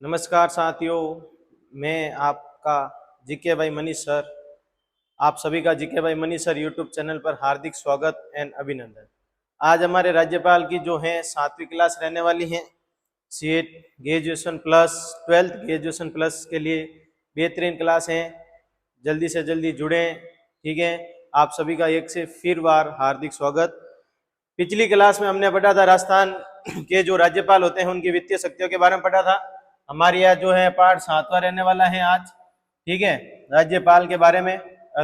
नमस्कार साथियों, मैं आपका जीके भाई मनीष सर। आप सभी का जीके भाई मनीष सर यूट्यूब चैनल पर हार्दिक स्वागत एंड अभिनंदन। आज हमारे राज्यपाल की जो है 7वीं क्लास रहने वाली है। CEAT graduation plus 12th graduation plus के लिए बेहतरीन क्लास है। जल्दी से जल्दी जुड़ें, ठीक है। आप सभी का एक से फिर बार हार्दिक स्वागत। पिछली क्लास में हमने पढ़ा था राजस्थान के जो राज्यपाल होते हैं उनकी वित्तीय शक्तियों के बारे में पढ़ा था। हमारे यहाँ जो है पाठ 7वां रहने वाला है आज, ठीक है। राज्यपाल के बारे में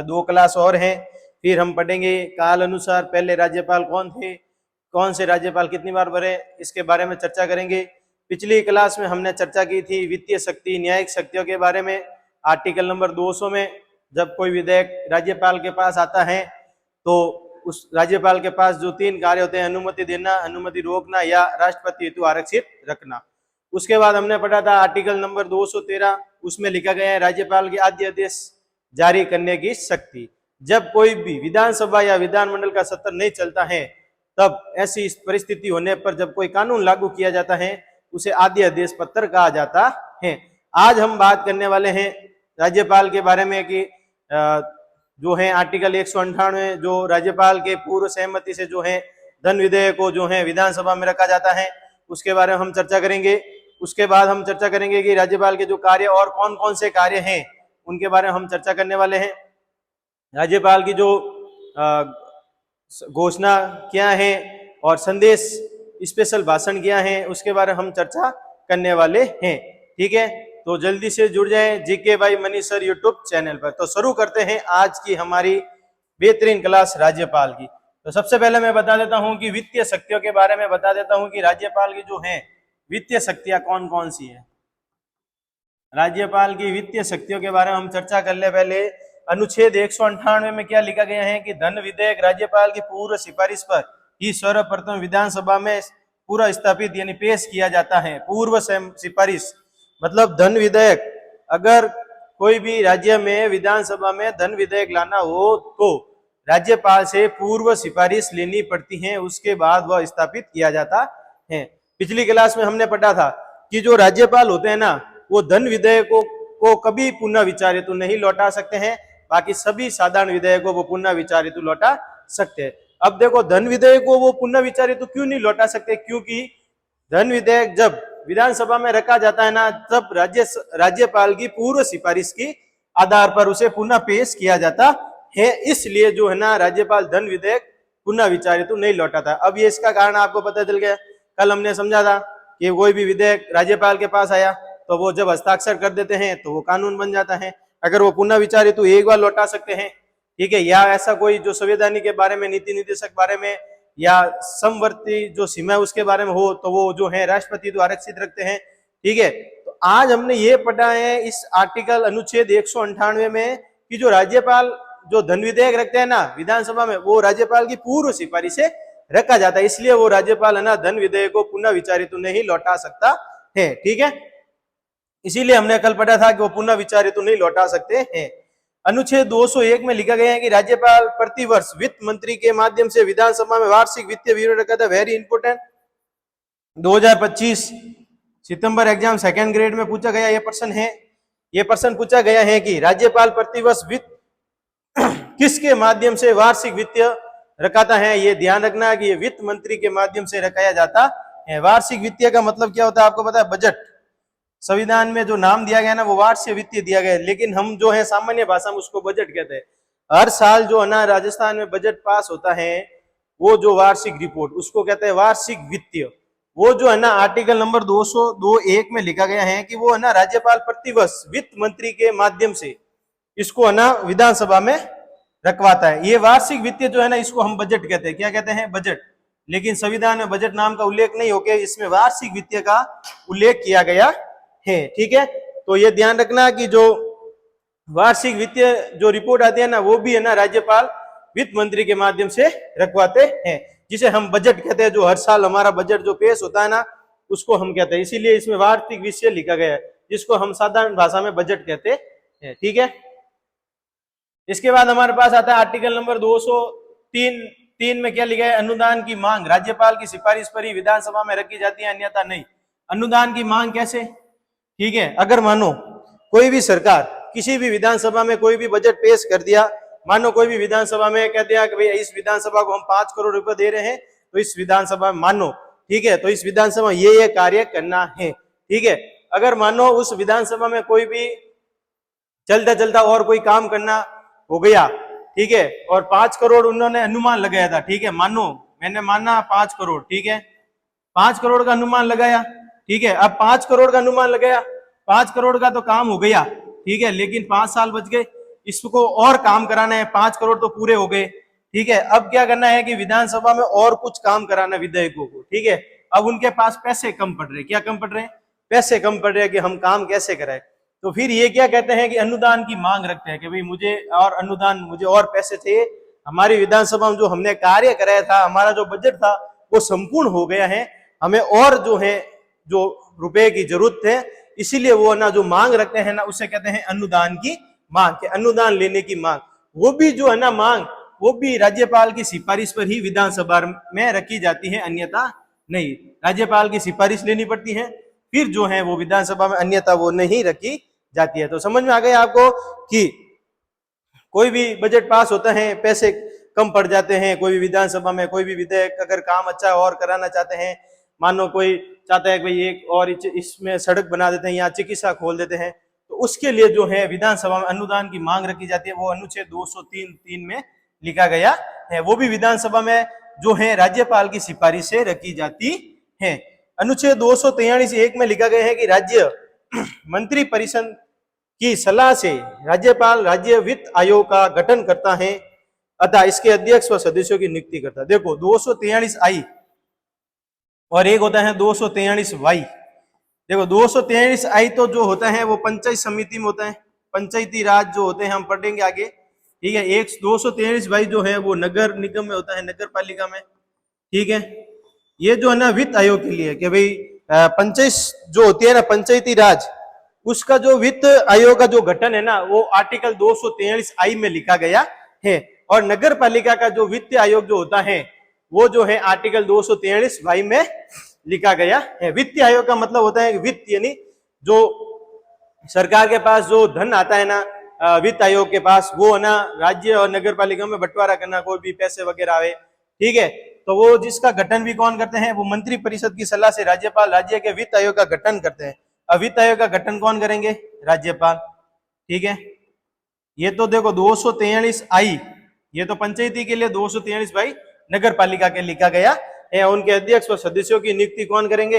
2 क्लास और हैं। फिर हम पढ़ेंगे काल अनुसार पहले राज्यपाल कौन थे, कौन से राज्यपाल कितनी बार बने, इसके बारे में चर्चा करेंगे। पिछली क्लास में हमने चर्चा की थी वित्तीय शक्ति न्यायिक शक्तियों के बारे में। आर्टिकल नंबर 200 में जब कोई विधेयक राज्यपाल के पास आता है तो उस राज्यपाल के पास जो 3 कार्य होते हैं, अनुमति देना, अनुमति रोकना या राष्ट्रपति हेतु आरक्षित रखना। उसके बाद हमने पढ़ा था आर्टिकल नंबर 213, उसमें लिखा गया है राज्यपाल के अध्यादेश जारी करने की शक्ति। जब कोई भी विधानसभा या विधानमंडल का सत्र नहीं चलता है तब ऐसी परिस्थिति होने पर जब कोई कानून लागू किया जाता है उसे अध्यादेश पत्र कहा जाता है। आज हम बात करने वाले हैं राज्यपाल के बारे में कि जो है आर्टिकल 198 जो राज्यपाल के पूर्व सहमति से जो है धन विधेयक को जो है विधानसभा में रखा जाता है, उसके बारे में हम चर्चा करेंगे। उसके बाद हम चर्चा करेंगे कि राज्यपाल के जो कार्य और कौन कौन से कार्य हैं उनके बारे में हम चर्चा करने वाले हैं। राज्यपाल की जो घोषणा क्या है और संदेश स्पेशल भाषण क्या है उसके बारे में हम चर्चा करने वाले हैं, ठीक है। तो जल्दी से जुड़ जाएं GK by Manish sir YouTube channel पर। तो शुरू करते हैं आज की हमारी बेहतरीन क्लास राज्यपाल की। तो सबसे पहले मैं बता देता हूं कि वित्तीय शक्तियों के बारे में बता देता हूं कि राज्यपाल की जो है वित्तीय शक्तियां कौन कौन सी है। राज्यपाल की वित्तीय शक्तियों के बारे में हम चर्चा कर ले। पहले अनुच्छेद 198 में क्या लिखा गया है कि धन विधेयक राज्यपाल की पूर्व सिफारिश पर ही सर्वप्रथम विधानसभा में पूरा स्थापित यानी पेश किया जाता है। पूर्व सिफारिश मतलब धन विधेयक, अगर कोई भी राज्य में विधानसभा में धन विधेयक लाना हो तो राज्यपाल से पूर्व सिफारिश लेनी पड़ती है, उसके बाद वह स्थापित किया जाता है। पिछली क्लास में हमने पढ़ा था कि जो राज्यपाल होते हैं ना वो धन विधेयकों को कभी पुनः विचार हेतु नहीं लौटा सकते हैं, बाकी सभी साधारण विधेयकों को पुनः विचार हेतु लौटा सकते हैं। अब देखो धन विधेयक को वो पुनः विचार हेतु क्यों नहीं लौटा सकते, क्योंकि धन विधेयक जब विधानसभा में रखा जाता है ना तब राज्यपाल की पूर्व सिफारिश की आधार पर उसे पुनः पेश किया जाता है। इसलिए जो है ना राज्यपाल धन विधेयक पुनः विचार हेतु नहीं लौटाता। अब ये इसका कारण आपको पता चल गया। कल हमने समझा था कि कोई भी विधेयक राज्यपाल के पास आया तो वो जब हस्ताक्षर कर देते हैं तो वो कानून बन जाता है। अगर वो पुनः विचार हेतु एक बार लौटा सकते हैं, ठीक है, या ऐसा कोई जो संवैधानिक के बारे में, नीति निर्देशक बारे में या समवर्ती जो सीमा उसके बारे में हो तो वो जो है राष्ट्रपति तो आरक्षित रखते हैं, ठीक है। तो आज हमने ये पढ़ा है इस आर्टिकल अनुच्छेद 198 में कि जो राज्यपाल जो धन विधेयक रखते हैं ना विधानसभा में वो राज्यपाल की पूर्व सिफारिश से रखा जाता है। इसलिए वो राज्यपाल है ना धन विधेयक को पुनः विचार हेतु नहीं लौटा सकता है, ठीक है। इसीलिए हमने कल पढ़ा था कि वो पुनः विचार हेतु नहीं लौटा सकते हैं। अनुच्छेद 201 में लिखा गया है कि राज्यपाल प्रतिवर्ष वित्त मंत्री के माध्यम से विधानसभा में वार्षिक वित्तीय विवरण रखा था। वेरी इंपोर्टेंट, 2025 सितंबर एग्जाम 2nd ग्रेड में पूछा गया ये प्रश्न है। ये प्रश्न पूछा गया है कि राज्यपाल प्रतिवर्ष वित्त किसके माध्यम से वार्षिक वित्तीय रखाता है। ये ध्यान रखना कि ये वित्त मंत्री के माध्यम से रखाया जाता है। वार्षिक वित्तीय का मतलब क्या होता है आपको पता है? बजट। संविधान में जो नाम दिया गया ना वो वार्षिक वित्तीय दिया गया है, लेकिन हम जो है सामान्य भाषा में उसको बजट कहते हैं। हर साल जो है ना राजस्थान में बजट पास होता है वो जो वार्षिक रिपोर्ट उसको कहते हैं वार्षिक वित्तीय। वो जो है ना आर्टिकल नंबर 201 में लिखा गया है कि वो है ना राज्यपाल प्रतिवर्ष वित्त मंत्री के माध्यम से इसको है ना विधानसभा में रखवाता है। ये वार्षिक वित्तीय जो है ना इसको हम बजट कहते हैं। क्या कहते हैं? बजट। लेकिन संविधान में बजट नाम का उल्लेख नहीं होकर इसमें वार्षिक वित्तीय का उल्लेख किया गया है, ठीक है। तो ये ध्यान रखना कि जो वार्षिक वित्तीय जो रिपोर्ट आती है ना वो भी है ना राज्यपाल वित्त मंत्री के माध्यम से रखवाते हैं, जिसे हम बजट कहते हैं। जो हर साल हमारा बजट जो पेश होता है ना उसको हम कहते हैं। इसीलिए इसमें वार्षिक विषय लिखा गया है जिसको हम साधारण भाषा में बजट कहते हैं, ठीक है। इसके बाद हमारे पास आता है आर्टिकल नंबर 203 3 में क्या लिखा है, अनुदान की मांग राज्यपाल की सिफारिश पर ही विधानसभा में रखी जाती है, अन्यथा नहीं। अनुदान की मांग कैसे, ठीक है, अगर मानो कोई भी सरकार किसी भी विधानसभा में कोई भी बजट पेश कर दिया, मानो कोई भी विधानसभा में कह दिया कि भाई इस विधानसभा को हम 5 करोड़ रुपए दे रहे हैं, तो इस विधानसभा में मानो, ठीक है, तो इस विधानसभा में ये कार्य करना है, ठीक है। अगर मानो उस विधानसभा में कोई भी चलता चलता और कोई काम करना हो गया, ठीक है, और 5 करोड़ उन्होंने अनुमान लगाया था, ठीक है, मानो मैंने माना 5 करोड़, ठीक है, 5 करोड़ का अनुमान लगाया, ठीक है, अब 5 करोड़ का अनुमान लगाया, 5 करोड़ का तो काम हो गया, ठीक है, लेकिन 5 साल बच गए, इसको और काम कराना है, 5 करोड़ तो पूरे हो गए, ठीक है, अब क्या करना है कि विधानसभा में और कुछ काम कराना विधायकों को, ठीक है, अब उनके पास पैसे कम पड़ रहे, क्या कम पड़ रहे हैं, पैसे कम पड़ रहे हैं कि हम काम कैसे कराए, तो फिर ये क्या कहते हैं कि अनुदान की मांग रखते हैं कि भाई मुझे और अनुदान, मुझे और पैसे थे, हमारी विधानसभा में जो हमने कार्य कराया था, हमारा जो बजट था वो संपूर्ण हो गया है, हमें और जो है जो रुपए की जरूरत है, इसीलिए वो ना जो मांग रखते हैं ना, उसे कहते हैं अनुदान की मांग, के अनुदान लेने की मांग, वो भी जो है ना मांग, वो भी राज्यपाल की सिफारिश पर ही विधानसभा में रखी जाती है, अन्यथा नहीं। राज्यपाल की सिफारिश लेनी पड़ती है, फिर जो है वो विधानसभा में, अन्यथा वो नहीं रखी जाती है। तो समझ में आ गया आपको कि कोई भी बजट पास होता है, पैसे कम पड़ जाते हैं, कोई भी विधानसभा में कोई भी विधेयक अगर काम अच्छा और कराना चाहते हैं, मानो कोई चाहता है कि एक और इसमें सड़क बना देते हैं या चिकित्सा खोल देते हैं, तो उसके लिए जो है विधानसभा में अनुदान की मांग रखी जाती है, वो अनुच्छेद 203(3) में लिखा गया है, वो भी विधानसभा में जो है राज्यपाल की सिफारिश से रखी जाती है। अनुच्छेद 243(1) में लिखा गया है कि राज्य मंत्री परिषद की सलाह से राज्यपाल राज्य वित्त आयोग का गठन करता है, अतः इसके अध्यक्ष व सदस्यों की नियुक्ति करता है। देखो 243(I) और एक होता है 243(Y). देखो 243(I) तो जो होता है वो पंचायत समिति में होता है, पंचायती राज जो होते हैं हम पढ़ेंगे आगे, ठीक है। एक 243(Y) जो है वो नगर निगम में होता है, नगर पालिका में, ठीक है। ये जो है ना वित्त आयोग के लिए कि भाई पंचायत जो होती है ना, पंचायती राज, उसका जो वित्त आयोग का जो गठन है ना, वो आर्टिकल 243(I) में लिखा गया है, और नगर पालिका का जो वित्त आयोग जो होता है वो जो है आर्टिकल 243(Y) में लिखा गया है। वित्त आयोग का मतलब होता है वित्त, यानी जो सरकार के पास जो धन आता है ना वित्त आयोग के पास, वो है ना राज्य और नगर पालिका में बंटवारा करना, कोई भी पैसे वगैरह आवे, ठीक है, तो वो जिसका गठन भी कौन करते हैं, वो मंत्री परिषद की सलाह से राज्यपाल राज्य के वित्त आयोग का गठन करते हैं। अब वित्त आयोग का गठन कौन करेंगे, राज्यपाल, ठीक है। ये तो देखो 243(I), ये तो पंचायती के लिए, 243(Y) नगर पालिका के लिखा गया है। उनके अध्यक्ष व सदस्यों की नियुक्ति कौन करेंगे,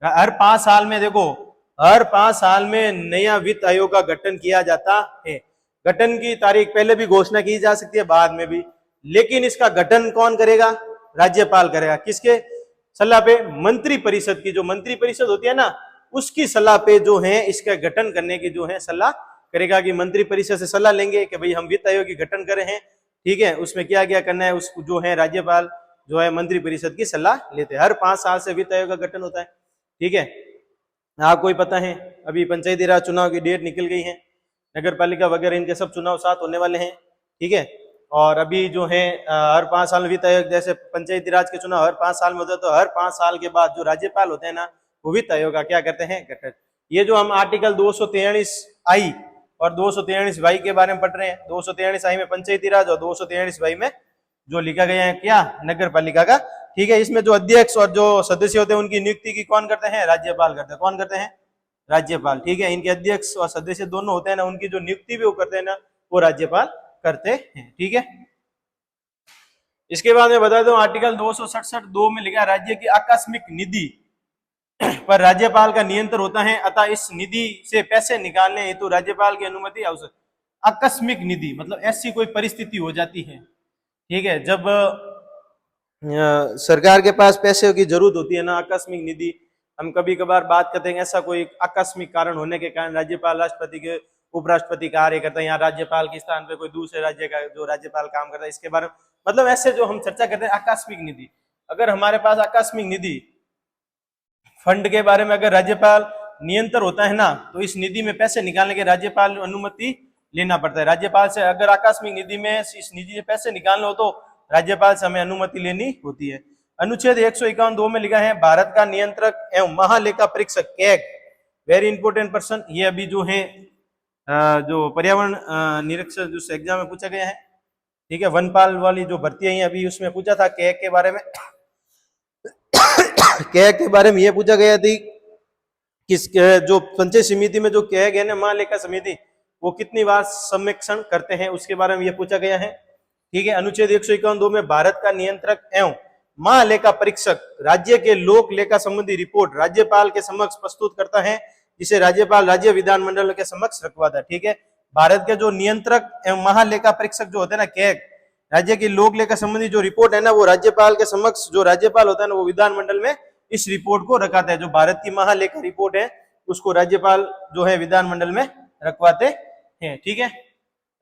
हर 5 साल में, देखो हर 5 साल में नया वित्त आयोग का गठन किया जाता है। गठन की तारीख पहले भी घोषणा की जा सकती है, बाद में भी, लेकिन इसका गठन कौन करेगा, राज्यपाल करेगा। किसके सलाह पे, मंत्री परिषद की, जो मंत्री परिषद होती है ना, उसकी सलाह पे जो है इसका गठन करने की जो है सलाह करेगा, कि मंत्री परिषद से सलाह लेंगे कि भाई हम वित्त आयोग की गठन कर रहे हैं, ठीक है, उसमें क्या क्या करना है, उसको जो है राज्यपाल जो है मंत्री परिषद की सलाह लेते हैं। हर 5 साल से वित्त आयोग का गठन होता है, ठीक है। आपको ही पता है अभी पंचायती राज चुनाव की डेट निकल गई है, नगर पालिका वगैरह इनके सब चुनाव साथ होने वाले हैं, ठीक है। और अभी जो है हर 5 साल में वित्त आयोग, जैसे पंचायती राज के चुनाव हर 5 साल में होते हैं, तो हर 5 साल के बाद जो राज्यपाल होते हैं ना, वो वित्त आयोग का क्या करते हैं, गठन। ये जो हम आर्टिकल 243(I) और 243(Y) के बारे में पढ़ रहे हैं, 243(I) में पंचायती राज और 243(Y) में जो लिखा गया है क्या, नगर पालिका का, ठीक है। इसमें जो अध्यक्ष और जो सदस्य होते हैं उनकी नियुक्ति की कौन करते हैं, राज्यपाल करते हैं। कौन करते हैं, राज्यपाल, ठीक है। इनके अध्यक्ष और सदस्य दोनों होते हैं ना, उनकी जो नियुक्ति भी वो करते हैं ना, वो राज्यपाल करते हैं, ठीक है। इसके बाद मैं बता दूं आर्टिकल 267(2) में लिखा, राज्य की आकस्मिक निधि पर राज्यपाल का नियंत्रण होता है, अतः इस निधि से पैसे निकालने हेतु राज्यपाल की अनुमति आवश्यक। आकस्मिक निधि मतलब ऐसी कोई परिस्थिति हो जाती है, ठीक है, जब सरकार के पास पैसे की जरूरत होती है ना, आकस्मिक निधि हम कभी कभार बात करते हैं, ऐसा कोई आकस्मिक कारण होने के कारण राज्यपाल राष्ट्रपति के उपराष्ट्रपति कार्य करता है, या राज्यपाल के स्थान पे कोई दूसरे राज्य का जो राज्यपाल काम करता है, इसके बारे में मतलब ऐसे जो हम चर्चा करते हैं आकस्मिक निधि। अगर हमारे पास आकस्मिक निधि फंड के बारे में अगर राज्यपाल नियंत्रण होता है ना, तो इस निधि में पैसे निकालने के राज्यपाल अनुमति लेना पड़ता है राज्यपाल से। अगर आकस्मिक निधि में इस निधि से पैसे निकालने हो तो राज्यपाल से हमें अनुमति लेनी होती है। अनुच्छेद 151(2) में लिखा है भारत का नियंत्रक एवं महालेखा परीक्षक कैग, वेरी इंपॉर्टेंट पर्सन। ये अभी जो है जो पर्यावरण निरीक्षक जो एग्जाम में पूछा गया है, ठीक है, वनपाल वाली जो भर्ती है अभी उसमें पूछा था कैग के बारे में। कैग के बारे में ये पूछा गया थी किस जो पंचायत समिति में जो कैग है ना, महालेखा समिति, वो कितनी बार समीक्षण करते हैं उसके बारे में ये पूछा गया है, ठीक है। अनुच्छेद 151(2) में भारत का नियंत्रक एवं महालेखा परीक्षक राज्य के लोक लेखा संबंधी रिपोर्ट राज्यपाल के समक्ष प्रस्तुत करता है, जिसे राज्यपाल राज्य विधानमंडल के समक्ष रखवाता है, ठीक है। भारत के जो नियंत्रक एवं महालेखा परीक्षक जो होते हैं ना कैग, राज्य की लोक लेखा संबंधी जो रिपोर्ट है ना वो राज्यपाल के समक्ष, जो राज्यपाल होता है ना वो विधानमंडल में इस रिपोर्ट को रखाता है। जो भारत की महालेखा रिपोर्ट है उसको राज्यपाल जो है विधानमंडल में रखवाते हैं, ठीक है।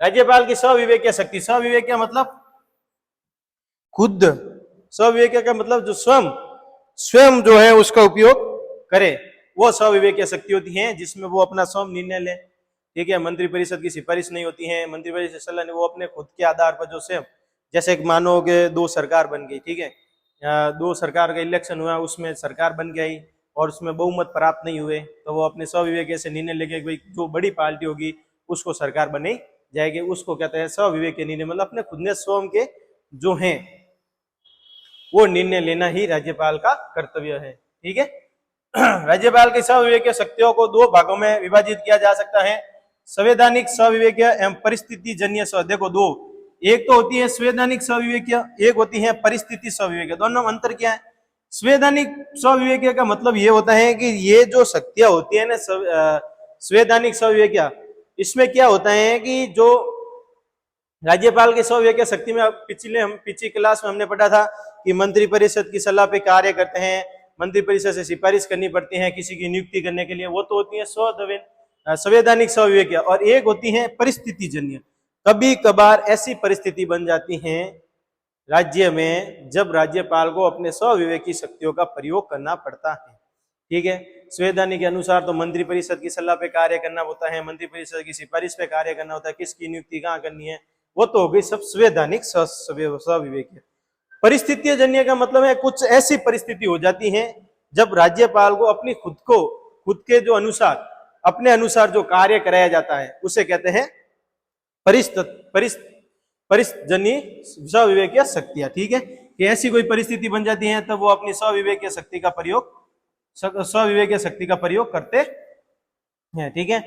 राज्यपाल की स्विवेकीय शक्ति, स्विवेकीय मतलब खुद, स्विवेकीय का मतलब जो स्वयं जो है उसका उपयोग करे, वो स्विवेकीय शक्ति होती है जिसमें वो अपना स्वयं निर्णय ले, ठीक है। मंत्रिपरिषद की सिफारिश नहीं होती है, मंत्रिपरिषद सलाह नहीं, वो अपने खुद के आधार पर जो स्वयं, जैसे मानो कि दो सरकार बन गई, ठीक है, दो सरकार का इलेक्शन हुआ, उसमें सरकार बन गई और उसमें बहुमत प्राप्त नहीं हुए, तो वो अपने स्विवेकीय से निर्णय लेके भाई जो बड़ी पार्टी होगी उसको सरकार बनी जाएगी, उसको कहते हैं स्विवेकीय निर्णय। मतलब अपने खुद ने स्वयं के जो हैं वो निर्णय लेना ही राज्यपाल का कर्तव्य है, ठीक है। राज्यपाल की स्विवेकीय शक्तियों को दो भागों में विभाजित किया जा सकता है, संवैधानिक स्विवेकीय एवं परिस्थिति जन्य। देखो दो, एक तो होती है संवैधानिक स्विवेकीय, एक होती है परिस्थिति स्विवेकीय। दोनों में अंतर क्या है? संवैधानिक स्विवेकीय का मतलब ये होता है कि ये जो शक्तियां होती है ना संवैधानिक स्विवेकीय, इसमें क्या होता है कि जो राज्यपाल की स्विवेकीय शक्ति में पिछली क्लास में हमने पढ़ा था कि मंत्रिपरिषद की सलाह पे कार्य करते हैं, मंत्रिपरिषद से सिफारिश करनी पड़ती है किसी की नियुक्ति करने के लिए, वो तो होती है संवैधानिक स्विवेकीय। और एक होती है परिस्थिति जन्य। कभी कभार ऐसी परिस्थिति बन जाती है राज्य में जब राज्यपाल को अपने स्विवेकी शक्तियों का प्रयोग करना पड़ता है, ठीक है। संवैधानिक के अनुसार तो मंत्रिपरिषद की सलाह पे कार्य करना होता है, मंत्रिपरिषद की सिफारिश पे कार्य करना होता है, किसकी नियुक्ति कहाँ करनी है, वो तो हो गई सब संवैधानिक स्विवेकीय। परिस्थिति जन्य का मतलब है कुछ ऐसी परिस्थिति हो जाती है जब राज्यपाल को अपनी खुद के जो अनुसार, अपने अनुसार जो कार्य कराया जाता है उसे कहते हैं परिस्थिति स्विवेकीय शक्तियां, ठीक है। कि ऐसी कोई परिस्थिति बन जाती है तब वो अपनी स्विवेकीय शक्ति का प्रयोग करते हैं, ठीक है।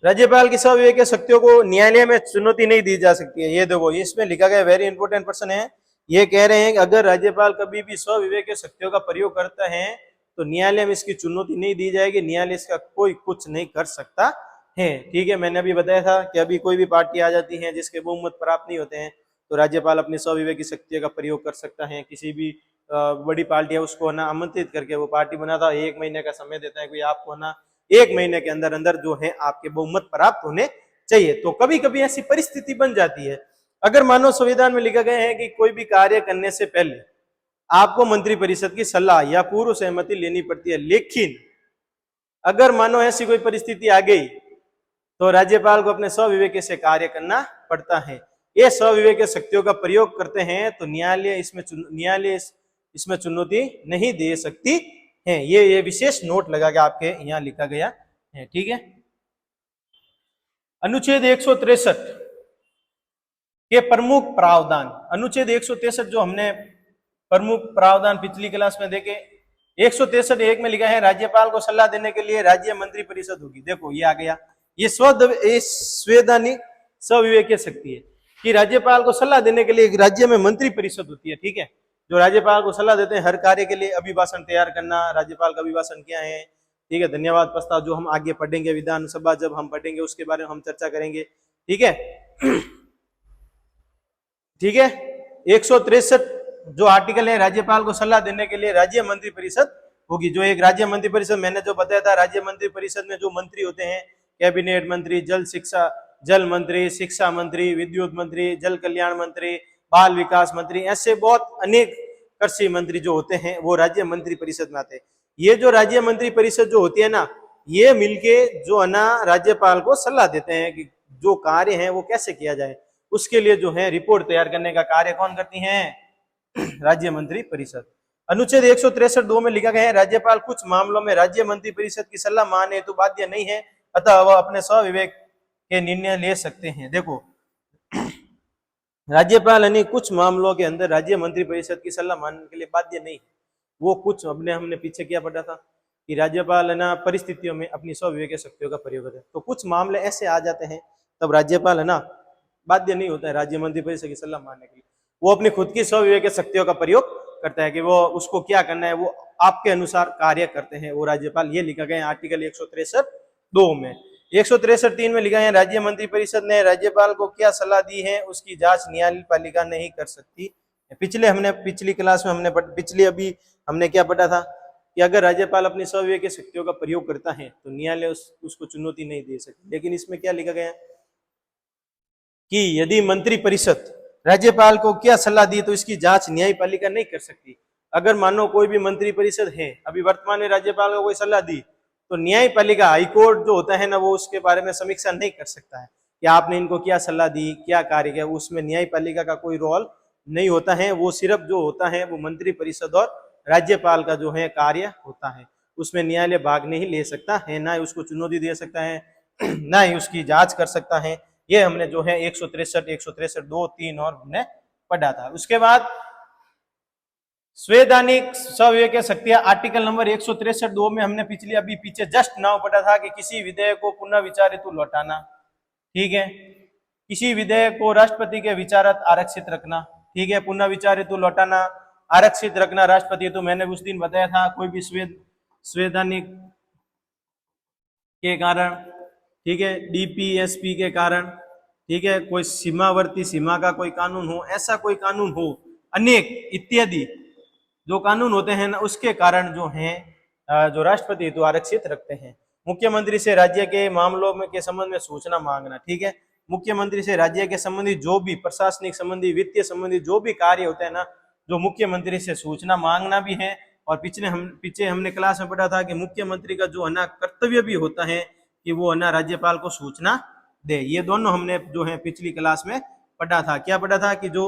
राज्यपाल की स्विवेकीय शक्तियों को न्यायालय में चुनौती नहीं दी जा सकती है। ये देखो इसमें लिखा गया, वेरी इंपॉर्टेंट पर्सन है, ये कह रहे हैं कि अगर राज्यपाल कभी भी स्विवेकीय शक्तियों का प्रयोग करता है तो न्यायालय में इसकी चुनौती नहीं दी जाएगी, न्यायालय इसका कोई कुछ नहीं कर सकता है, ठीक है। मैंने अभी बताया था कि अभी कोई भी पार्टी आ जाती है जिसके बहुमत प्राप्त नहीं होते हैं तो राज्यपाल अपनी स्विवेकीय शक्तियों का प्रयोग कर सकता है। किसी भी बड़ी पार्टी है उसको ना आमंत्रित करके वो पार्टी बनाता है, 1 महीने का समय देता है कि आपको ना 1 महीने के अंदर अंदर जो है आपके बहुमत प्राप्त होने चाहिए। तो कभी कभी ऐसी परिस्थिति बन जाती है, अगर मानो संविधान में लिखा गया है कि कोई भी कार्य करने से पहले आपको मंत्रिपरिषद की सलाह या पूर्व सहमति लेनी पड़ती है, लेकिन अगर मानो ऐसी कोई परिस्थिति आ गई तो राज्यपाल को अपने स्विवेकीय से कार्य करना पड़ता है। ये स्विवेकीय शक्तियों का प्रयोग करते हैं तो न्यायालय इसमें चुनौती नहीं दे सकती है। ये विशेष नोट लगा के आपके यहाँ लिखा गया है, ठीक है। अनुच्छेद 163 के प्रमुख प्रावधान, अनुच्छेद 163 जो हमने प्रमुख प्रावधान पिछली क्लास में देखे, 163(1) में लिखा है राज्यपाल को सलाह देने के लिए राज्य मंत्रिपरिषद होगी। देखो ये आ गया, ये संवैधानिक स्विवेकीय शक्ति है कि राज्यपाल को सलाह देने के लिए राज्य में मंत्रिपरिषद होती है, ठीक है, जो राज्यपाल को सलाह देते हैं हर कार्य के लिए। अभिभाषण तैयार करना, राज्यपाल का अभिभाषण क्या है, ठीक है, धन्यवाद प्रस्ताव जो हम आगे पढ़ेंगे, विधानसभा जब हम पढ़ेंगे उसके बारे में हम चर्चा करेंगे, ठीक है। ठीक है, 163 जो आर्टिकल है, राज्यपाल को सलाह देने के लिए राज्य मंत्रिपरिषद होगी। जो एक राज्य मंत्रिपरिषद मैंने जो बताया था, राज्य मंत्रिपरिषद में जो मंत्री होते हैं, कैबिनेट मंत्री, जल मंत्री, शिक्षा मंत्री, विद्युत मंत्री, जल कल्याण मंत्री, बाल विकास मंत्री, ऐसे बहुत अनेक कृषि मंत्री जो होते हैं वो राज्य मंत्रिपरिषद में आते हैं। ये जो राज्य मंत्रिपरिषद जो होती है ना, ये मिलके जो है ना राज्यपाल को सलाह देते हैं कि जो कार्य है वो कैसे किया जाए। उसके लिए जो है रिपोर्ट तैयार करने का कार्य कौन करती हैं? राज्य मंत्री परिषद। अनुच्छेद 163(2) में लिखा गया है, राज्यपाल कुछ मामलों में राज्य मंत्री परिषद की सलाह मानने हेतु बाध्य नहीं है, अतः वह अपने स्वविवेक के निर्णय ले सकते हैं। देखो, राज्यपाल यानी कुछ मामलों के अंदर राज्य मंत्री परिषद की सलाह मानने के लिए बाध्य नहीं। वो कुछ हमने पीछे क्या पढ़ा था कि राज्यपाल है ना परिस्थितियों में अपनी स्वविवेक शक्तियों का प्रयोग करते हैं। तो कुछ मामले ऐसे आ जाते हैं तब राज्यपाल है ना बाध्य नहीं होता है राज्य मंत्री परिषद की सलाह मानने के लिए। वो अपनी खुद की स्वविवेक शक्तियों का प्रयोग करता है कि वो उसको क्या करना है, वो आपके अनुसार कार्य करते हैं वो राज्यपाल। ये लिखा गया आर्टिकल 163(2) में। 163(3) में लिखा है, राज्य मंत्री परिषद ने राज्यपाल को क्या सलाह दी है उसकी जांच न्यायपालिका नहीं कर सकती। पिछली क्लास में अभी हमने क्या पढ़ा था कि अगर राज्यपाल अपनी स्वविवेक शक्तियों का प्रयोग करता है तो न्यायालय उसको चुनौती नहीं दे सकती। लेकिन इसमें क्या लिखा गया कि यदि मंत्री परिषद राज्यपाल को क्या सलाह दी तो इसकी जांच न्यायपालिका नहीं कर सकती। अगर मानो कोई भी मंत्री परिषद है, अभी वर्तमान में राज्यपाल को कोई सलाह दी तो न्यायपालिका हाईकोर्ट जो होता है ना, वो उसके बारे में समीक्षा नहीं कर सकता है कि आपने इनको क्या सलाह दी, क्या कार्य किया। उसमें न्यायपालिका का कोई रोल नहीं होता है। वो सिर्फ जो होता है वो मंत्री परिषद और राज्यपाल का जो है कार्य होता है। उसमें न्यायालय भाग नहीं ले सकता है, ना ही उसको चुनौती दे सकता है, ना ही उसकी जांच कर सकता है। ये हमने जो है 163(2), 3 और हमने पढ़ा था। उसके बाद संवैधानिक स्वविवेक शक्तियां, आर्टिकल नंबर 163(2) में हमने पीछे जस्ट नाउ पढ़ा था कि किसी विधेयक को पुनः विचार हेतु लौटाना, ठीक है, किसी विधेयक को राष्ट्रपति के विचारार्थ आरक्षित रखना, ठीक है, पुनः विचार हेतु लौटाना, आरक्षित रखना राष्ट्रपति हेतु। मैंने उस दिन बताया था कोई भी संवैधानिक के कारण, ठीक है, डीपीएसपी के कारण, ठीक है, कोई सीमावर्ती सीमा का कोई कानून हो, ऐसा कोई कानून हो, अनेक इत्यादि जो कानून होते हैं ना, उसके कारण जो है जो राष्ट्रपति हेतु आरक्षित रखते हैं। मुख्यमंत्री से राज्य के मामलों में के संबंध में सूचना मांगना, ठीक है, मुख्यमंत्री से राज्य के संबंधी जो भी प्रशासनिक संबंधी, वित्तीय संबंधी जो भी कार्य होते हैं ना, जो मुख्यमंत्री से सूचना मांगना भी है। और पीछे हमने क्लास में पढ़ा था कि मुख्यमंत्री का जो है ना कर्तव्य भी होता है कि वो है ना राज्यपाल को सूचना दे। ये दोनों हमने जो है पिछली क्लास में पढ़ा था। क्या पढ़ा था कि जो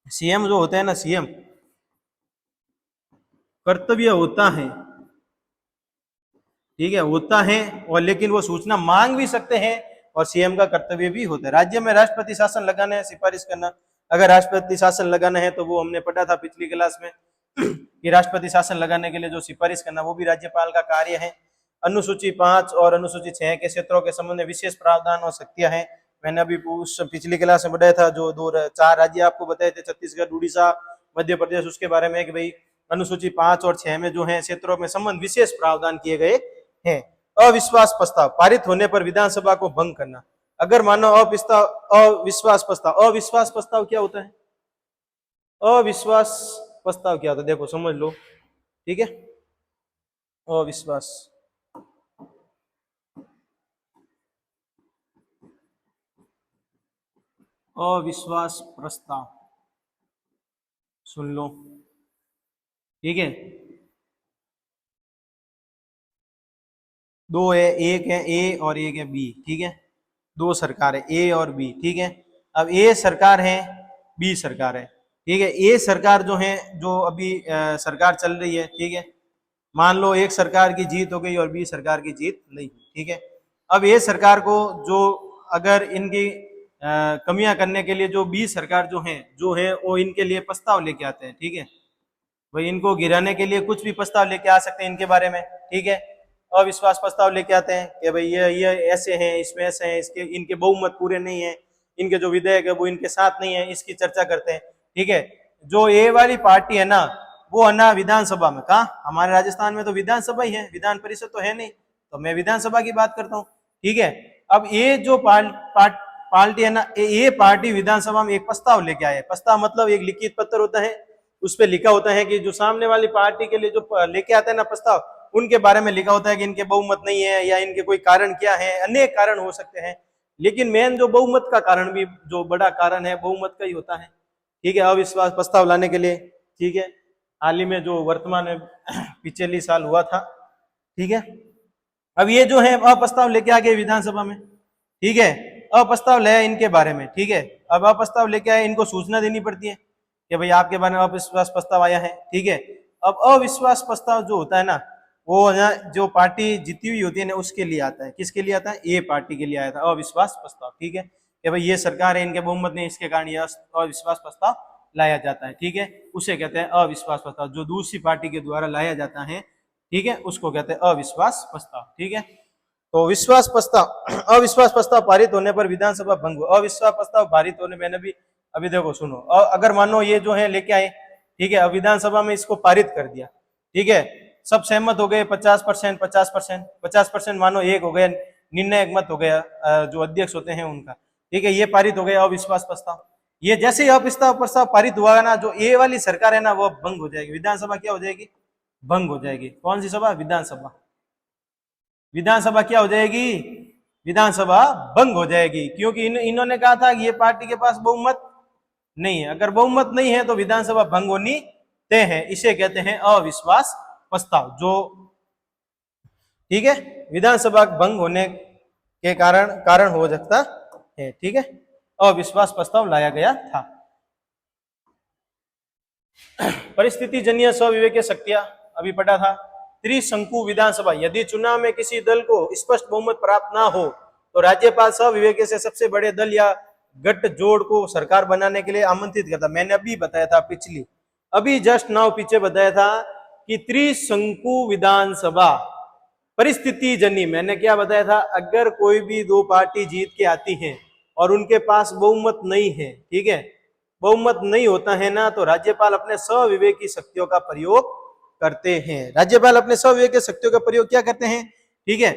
सीएम जो होते हैं ना, सीएम कर्तव्य होता है, ठीक है, होता है, और लेकिन वो सूचना मांग भी सकते हैं और सीएम का कर्तव्य भी होता है। राज्य में राष्ट्रपति शासन लगाना है, सिफारिश करना। अगर राष्ट्रपति शासन लगाना है तो वो हमने पढ़ा था पिछली क्लास में कि राष्ट्रपति शासन लगाने के लिए जो सिफारिश करना वो भी राज्यपाल का कार्य है। अनुसूची 5 और अनुसूची 6 के क्षेत्रों के संबंध में विशेष प्रावधान और शक्तियां हैं। मैंने अभी उस पिछली क्लास में बताया था, जो 4 राज्य आपको बताए थे, छत्तीसगढ़, उड़ीसा, मध्य प्रदेश, उसके बारे में कि भाई अनुसूची 5 और 6 में जो है क्षेत्रों में संबंध विशेष प्रावधान किए गए हैं। अविश्वास प्रस्ताव पारित होने पर विधानसभा को भंग करना। अगर मानो अविश्वास प्रस्ताव क्या होता है? अविश्वास प्रस्ताव क्या होता है, देखो समझ लो, ठीक है। अविश्वास प्रस्ताव सुन लो, ठीक है। 2 है, एक है ए और एक है बी, ठीक है। 2 सरकार है, ए और बी, ठीक है। अब ए सरकार है, बी सरकार है, ठीक है। ए सरकार जो है, जो अभी सरकार चल रही है, ठीक है, मान लो एक सरकार की जीत हो गई और बी सरकार की जीत नहीं, ठीक है। अब ए सरकार को जो अगर इनकी कमियां करने के लिए जो बी सरकार जो है वो इनके लिए प्रस्ताव लेके आते हैं, ठीक है, भाई इनको गिराने के लिए कुछ भी प्रस्ताव लेके आ सकते हैं इनके बारे में, ठीक है। अविश्वास प्रस्ताव लेके आते हैं कि भाई ये ऐसे हैं, इसमें ऐसे हैं, इसके इनके बहुमत पूरे नहीं है, इनके जो विधेयक है वो इनके साथ नहीं है, इसकी चर्चा करते हैं, ठीक है। जो ए वाली पार्टी है ना, वो है ना विधानसभा में, कहा हमारे राजस्थान में तो विधानसभा ही है, विधान परिषद तो है नहीं, तो मैं विधानसभा की बात करता हूँ, ठीक है। अब ये जो पार्टी है ना, ये पार्टी विधानसभा में एक प्रस्ताव लेके आए। प्रस्ताव मतलब एक लिखित पत्र होता है, उस पर लिखा होता है कि जो सामने वाली पार्टी के लिए जो लेके आते हैं ना प्रस्ताव, उनके बारे में लिखा होता है कि इनके बहुमत नहीं है या इनके कोई कारण क्या है, अनेक कारण हो सकते हैं, लेकिन मेन जो बहुमत का कारण भी, जो बड़ा कारण है, बहुमत का ही होता है, ठीक है, अविश्वास प्रस्ताव लाने के लिए, ठीक है। हाल ही में जो वर्तमान में पिछले साल हुआ था, ठीक है। अब ये जो है प्रस्ताव लेके आ गए विधानसभा में, ठीक है। अप्रस्ताव लाया इनके बारे में, ठीक है। अब अप्रस्ताव लेके आए, इनको सूचना देनी पड़ती है कि भाई आपके बारे में अविश्वास प्रस्ताव आया है, ठीक है। अब अविश्वास प्रस्ताव जो होता है ना, वो ना जो पार्टी जीती हुई होती है ना उसके लिए आता है। किसके लिए आता है? ए पार्टी के लिए आया था अविश्वास प्रस्ताव, ठीक है, कि भाई ये सरकार है, इनके बहुमत नहीं, इसके कारण यह अविश्वास प्रस्ताव लाया जाता है, ठीक है। उसे कहते हैं अविश्वास प्रस्ताव। जो दूसरी पार्टी के द्वारा लाया जाता है, ठीक है, उसको कहते हैं अविश्वास प्रस्ताव, ठीक है। तो विश्वास प्रस्ताव, अविश्वास प्रस्ताव पारित होने पर विधानसभा भंग। अविश्वास प्रस्ताव पारित होने, मैंने अभी देखो सुनो, अगर मानो ये जो है लेके आए, ठीक है, अब विधानसभा में इसको पारित कर दिया, ठीक है, सब सहमत हो गए 50%, 50%, 50% मानो एक हो गया, निर्णय एक मत हो गया जो अध्यक्ष होते हैं उनका, ठीक है, ये पारित हो गया अविश्वास प्रस्ताव। ये जैसे ही अविश्वास प्रस्ताव पारित हुआ ना, जो ए वाली सरकार है ना वो भंग हो जाएगी। विधानसभा क्या हो जाएगी? भंग हो जाएगी। कौन सी सभा? विधानसभा। विधानसभा क्या हो जाएगी? विधानसभा भंग हो जाएगी, क्योंकि इन्होंने कहा था कि ये पार्टी के पास बहुमत नहीं है। अगर बहुमत नहीं है तो विधानसभा भंग होनी तय है। इसे कहते हैं अविश्वास प्रस्ताव, जो, ठीक है, विधानसभा भंग होने के कारण हो सकता है, ठीक है। अविश्वास प्रस्ताव लाया गया था। परिस्थिति जन्य स्विवेकीय शक्तियां अभी पढ़ा था। त्रिशंकु विधानसभा, यदि चुनाव में किसी दल को स्पष्ट बहुमत प्राप्त ना हो तो राज्यपाल स्विवेकीय से सबसे बड़े दल या गठजोड़ को सरकार बनाने के लिए आमंत्रित करता। मैंने अभी बताया था, अभी जस्ट नाउ पीछे बताया था कि त्रिशंकु विधानसभा परिस्थिति जन्य, मैंने क्या बताया था? अगर कोई भी दो पार्टी जीत के आती है और उनके पास बहुमत नहीं है, ठीक है, बहुमत नहीं होता है ना, तो राज्यपाल अपने स्विवेकी शक्तियों का प्रयोग करते हैं। राज्यपाल अपने स्विवेकी शक्तियों का प्रयोग क्या करते हैं? ठीक है,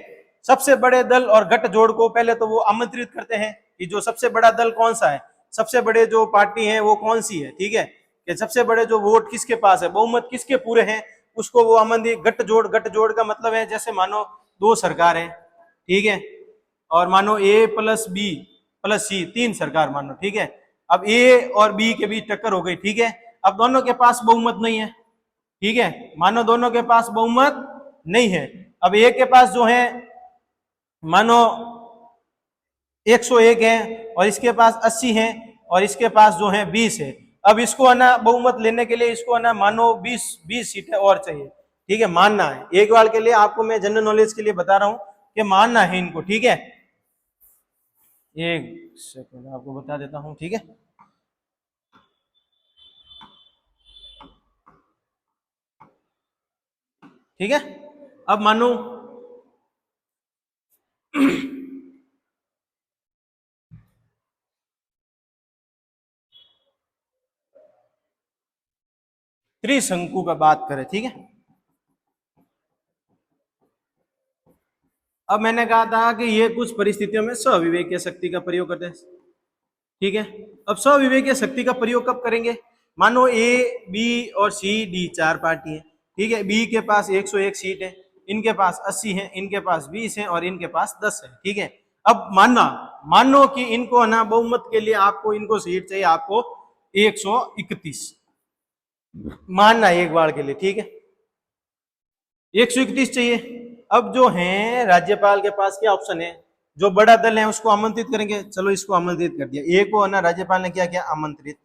सबसे बड़े दल और गठजोड़ को पहले तो वो आमंत्रित करते हैं कि जो सबसे बड़ा दल कौन सा है, सबसे बड़े जो पार्टी है वो कौन सी है, ठीक है, कि सबसे बड़े जो वोट किसके पास है, बहुमत किसके पूरे हैं, उसको वो आमंत्रित। गठजोड़ का मतलब है जैसे मानो दो सरकार है, ठीक है, और मानो ए प्लस बी प्लस सी, तीन सरकार मानो, ठीक है। अब ए और बी के बीच टक्कर हो गई, ठीक है, अब दोनों के पास बहुमत नहीं है, ठीक है, मानो दोनों के पास बहुमत नहीं है। अब ए के पास जो है मानो 101 है और इसके पास 80 है और इसके पास जो है 20 है। अब इसको आना बहुमत लेने के लिए इसको आना मानो 20 सीटें और चाहिए, ठीक है, मानना है। एक बार के लिए आपको मैं जनरल नॉलेज के लिए बता रहा हूं कि मानना है इनको, ठीक है। एक सेकंड आपको बता देता हूं, ठीक है। ठीक है, अब मानो त्रिशंकु का बात करें, ठीक है। अब मैंने कहा था कि ये कुछ परिस्थितियों में स्विवेकीय शक्ति का प्रयोग करते हैं, ठीक है। अब स्विवेकीय शक्ति का प्रयोग कब करेंगे? मानो ए बी और सी डी चार पार्टी है, ठीक है, बी के पास 101 सीट है, इनके पास 80 है, इनके पास 20 है और इनके पास 10 है, ठीक है। अब मानो कि इनको ना बहुमत के लिए आपको इनको सीट चाहिए, आपको 131 मानना एक बार के लिए, ठीक है, 131 चाहिए। अब जो है राज्यपाल के पास क्या ऑप्शन है? जो बड़ा दल है उसको आमंत्रित करेंगे, चलो इसको आमंत्रित कर दिया, ए को ना राज्यपाल ने क्या किया? आमंत्रित,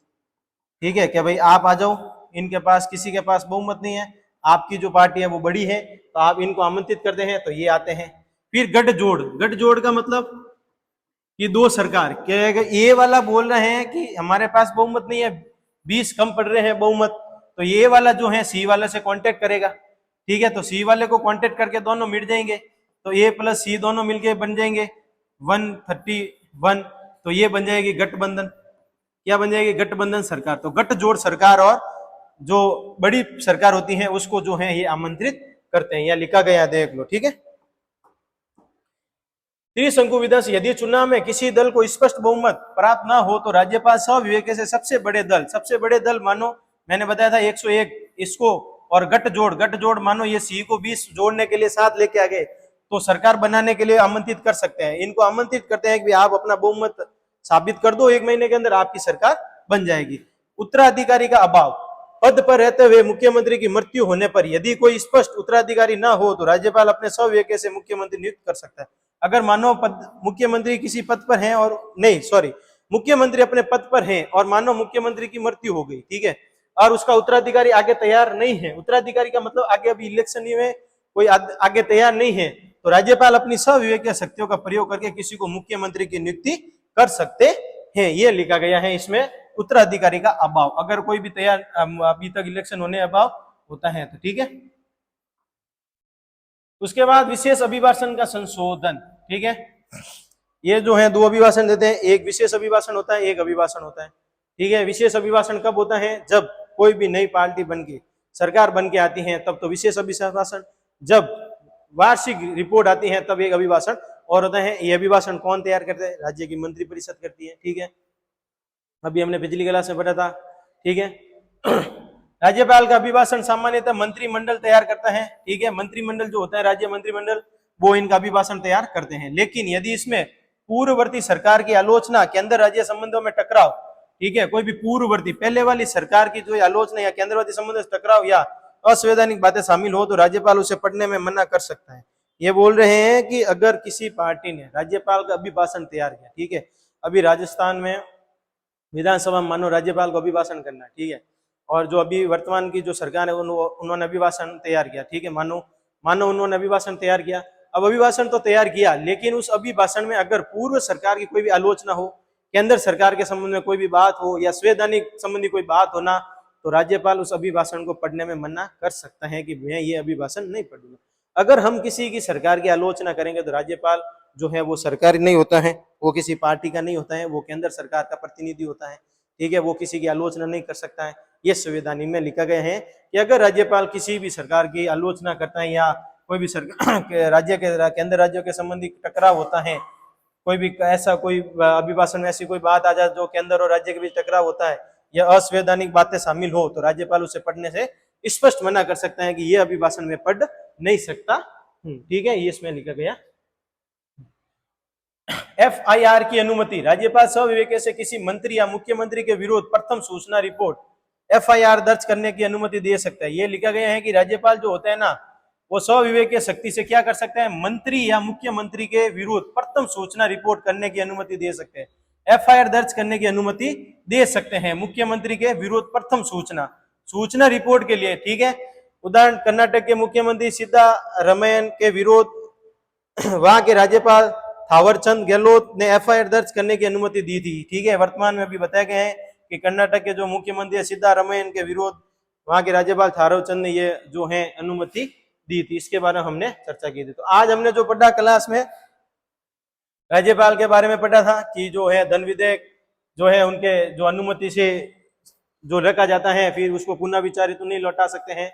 ठीक है, क्या भाई आप आ जाओ, इनके पास किसी के पास बहुमत नहीं है, आपकी जो पार्टी है वो बड़ी है, तो आप इनको आमंत्रित करते हैं तो ये आते हैं। फिर गठजोड़ का मतलब कि दो सरकार, क्या ए वाला बोल रहे हैं कि हमारे पास बहुमत नहीं है, 20 कम पड़ रहे हैं बहुमत, तो ये वाला जो है सी वाले से कांटेक्ट करेगा, ठीक है, तो सी वाले को कांटेक्ट करके दोनों मिट जाएंगे, तो ए प्लस सी दोनों मिलके बन जाएंगे 131, तो ये बन जाएगी गठबंधन। क्या बन जाएगी? गठबंधन सरकार। तो गठजोड़ सरकार और जो बड़ी सरकार होती है उसको जो है ये आमंत्रित करते हैं, या लिखा गया देख लो, ठीक है। त्रिशंकु विधानसभा, यदि चुनाव में किसी दल को स्पष्ट बहुमत प्राप्त ना हो तो राज्यपाल स्विवेकी से सबसे बड़े दल मानो मैंने बताया था 101 इसको, और गठजोड़ मानो ये सी को 20 जोड़ने के लिए साथ लेके आ गए, तो सरकार बनाने के लिए आमंत्रित कर सकते हैं। इनको आमंत्रित करते हैं कि आप अपना बहुमत साबित कर दो, 1 महीने के अंदर आपकी सरकार बन जाएगी। उत्तराधिकारी का अभाव, पद पर रहते हुए मुख्यमंत्री की मृत्यु होने पर यदि कोई स्पष्ट उत्तराधिकारी ना हो तो राज्यपाल अपने स्विवेकी से मुख्यमंत्री नियुक्त कर सकता है। अगर मानो मुख्यमंत्री किसी पद पर हैं और नहीं सॉरी मुख्यमंत्री अपने पद पर हैं और मानो मुख्यमंत्री की मृत्यु हो गई, ठीक है, और उसका उत्तराधिकारी आगे तैयार नहीं है, उत्तराधिकारी का मतलब आगे अभी इलेक्शन में कोई आगे तैयार नहीं है, तो राज्यपाल अपनी स्विवेकीय शक्तियों का प्रयोग करके किसी को मुख्यमंत्री की नियुक्ति कर सकते हैं। ये लिखा गया है इसमें उत्तराधिकारी का अभाव, अगर कोई भी तैयार अभी तक इलेक्शन होने अभाव होता है तो, ठीक है। उसके बाद विशेष अभिभाषण का संशोधन, ठीक है, ये जो है 2 अभिभाषण देते हैं, एक विशेष अभिभाषण होता है, एक अभिभाषण होता है, ठीक है। विशेष अभिभाषण कब होता है? जब कोई भी नई पार्टी बन के सरकार बन के आती है तब तो विशेष अभिभाषण, जब वार्षिक रिपोर्ट आती है तब एक अभिभाषण और होता है। ये अभिभाषण कौन तैयार करते हैं? राज्य की मंत्रिपरिषद करती है, ठीक है, अभी हमने पिछली क्लास में पढ़ा था, ठीक है। राज्यपाल का अभिभाषण सामान्यतः मंत्रिमंडल तैयार करता है, ठीक है, मंत्रिमंडल जो होता है राज्य मंत्रिमंडल वो इनका अभिभाषण तैयार करते हैं। लेकिन यदि इसमें पूर्ववर्ती सरकार की आलोचना, केंद्र राज्य संबंधों में टकराव, ठीक है, कोई भी पूर्ववर्ती पहले वाली सरकार की जो आलोचना या केंद्रवर्ती संबंधों से टकराव या असंवैधानिक बातें शामिल हो तो राज्यपाल उसे पढ़ने में मना कर सकता है। ये बोल रहे हैं कि अगर किसी पार्टी ने राज्यपाल का अभिभाषण तैयार किया, ठीक है, अभी राजस्थान में विधानसभा मानो राज्यपाल को अभिभाषण करना है, ठीक है, और जो अभी वर्तमान की जो सरकार है उन्होंने अभिभाषण तैयार किया, ठीक है, मानो उन्होंने अभिभाषण तैयार किया। अब अभिभाषण तो तैयार किया, लेकिन उस अभिभाषण में अगर पूर्व सरकार की कोई भी आलोचना हो, केंद्र सरकार के संबंध में कोई भी बात हो या संवैधानिक संबंधी कोई बात होना, तो राज्यपाल उस अभिभाषण को पढ़ने में मना कर सकता है कि मैं ये अभिभाषण नहीं पढ़ूंगा। अगर हम किसी की सरकार की आलोचना करेंगे तो राज्यपाल जो है वो सरकारी नहीं होता है, वो किसी पार्टी का नहीं होता है, वो केंद्र सरकार का प्रतिनिधि होता है, ठीक है, वो किसी की आलोचना नहीं कर सकता है। ये संविधान में लिखा गया है कि अगर राज्यपाल किसी भी सरकार की आलोचना करता है या कोई भी सरकार के राज्य के केंद्र राज्यों के संबंधी टकराव होता है, कोई भी ऐसा कोई अभिभाषण में ऐसी कोई बात आ जाए जो केंद्र और राज्य के बीच टकराव होता है या असंवैधानिक बातें शामिल हो तो राज्यपाल उसे पढ़ने से स्पष्ट मना कर सकता है कि यह अभिभाषण में पढ़ नहीं सकता, ठीक है, ये इसमें लिखा गया। FIR की अनुमति, राज्यपाल स्विवेक से किसी मंत्री या मुख्यमंत्री के विरुद्ध प्रथम सूचना रिपोर्ट FIR दर्ज करने की अनुमति दे सकता है। ये लिखा गया है कि राज्यपाल जो होता है ना वो स्विवेक शक्ति से क्या कर सकता है? मंत्री या मुख्यमंत्री के विरुद्ध प्रथम सूचना रिपोर्ट करने की अनुमति दे सकते हैं, FIR दर्ज करने की अनुमति दे सकते हैं मुख्यमंत्री के विरुद्ध प्रथम सूचना रिपोर्ट के लिए, ठीक है। उदाहरण कर्नाटक के मुख्यमंत्री सिद्धारमैया के विरुद्ध वहां के राज्यपाल थावरचंद गहलोत ने FIR दर्ज करने की अनुमति दी थी, ठीक है। वर्तमान में अभी बताया गया है कि कर्नाटक के जो मुख्यमंत्री सिद्धारमैया के विरुद्ध वहां के राज्यपाल थावरचंद ने ये जो है अनुमति दी थी, इसके बारे में हमने चर्चा की थी। तो आज हमने जो पढ़ा क्लास में राज्यपाल के बारे में पढ़ा था कि जो है धन विधेयक जो है उनके जो अनुमति से जो रखा जाता है फिर उसको पुनः विचारित तो नहीं लौटा सकते हैं,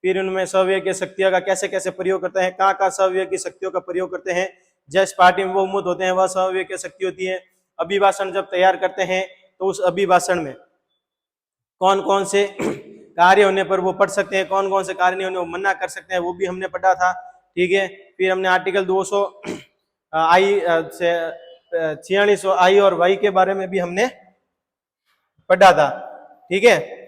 फिर उनमें स्विवेकीय शक्तियों का कैसे कैसे प्रयोग करते हैं, कहाँ कहाँ स्विवेकीय शक्तियों का प्रयोग करते हैं, जिस पार्टी में बहुमत होते हैं वह स्विवेकीय शक्ति होती है। अभिभाषण जब तैयार करते हैं तो उस अभिभाषण में कौन कौन से कार्य होने पर वो पढ़ सकते हैं, कौन कौन से कार्य नहीं होने वो मना कर सकते हैं, वो भी हमने पढ़ा था, ठीक है। फिर हमने आर्टिकल 246 आई और वाई के बारे में भी हमने पढ़ा था, ठीक है।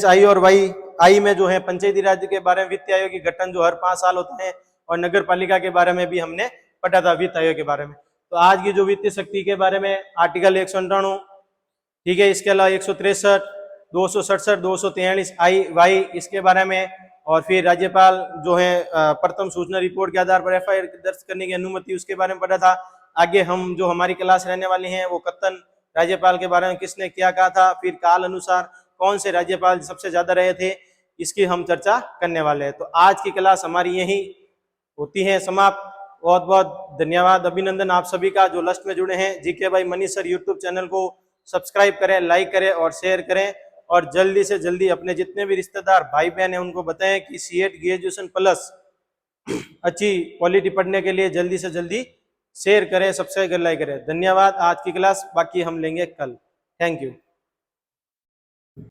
आई और वाई, आई में जो है पंचायती राज के बारे में वित्त आयोग की गठन जो हर 5 साल होता है, और नगर पालिका के बारे में भी हमने पढ़ा था वित्त आयोग के बारे में। तो आज की जो वित्तीय शक्ति के बारे में आर्टिकल 198, ठीक है, इसके अलावा 163, 267, 243 आई वाई इसके बारे में, और फिर राज्यपाल जो है प्रथम सूचना रिपोर्ट के आधार पर FIR दर्ज करने की अनुमति उसके बारे में पढ़ा था। आगे हम जो हमारी क्लास रहने वाली है वो कथन राज्यपाल के बारे में किसने क्या कहा था, फिर काल अनुसार कौन से राज्यपाल सबसे ज्यादा रहे थे, इसकी हम चर्चा करने वाले हैं। तो आज की क्लास हमारी यही होती है समाप्त। बहुत बहुत धन्यवाद, अभिनंदन आप सभी का जो लास्ट में जुड़े हैं। GK by Manish sir YouTube channel को सब्सक्राइब करें, लाइक करें और शेयर करें, और जल्दी से जल्दी अपने जितने भी रिश्तेदार भाई बहन हैं उनको बताएं कि C8 ग्रेजुएशन प्लस अच्छी क्वालिटी पढ़ने के लिए जल्दी से जल्दी शेयर करें, सब्सक्राइब करें, लाइक करें। धन्यवाद। आज की क्लास बाकी हम लेंगे कल। Thank you.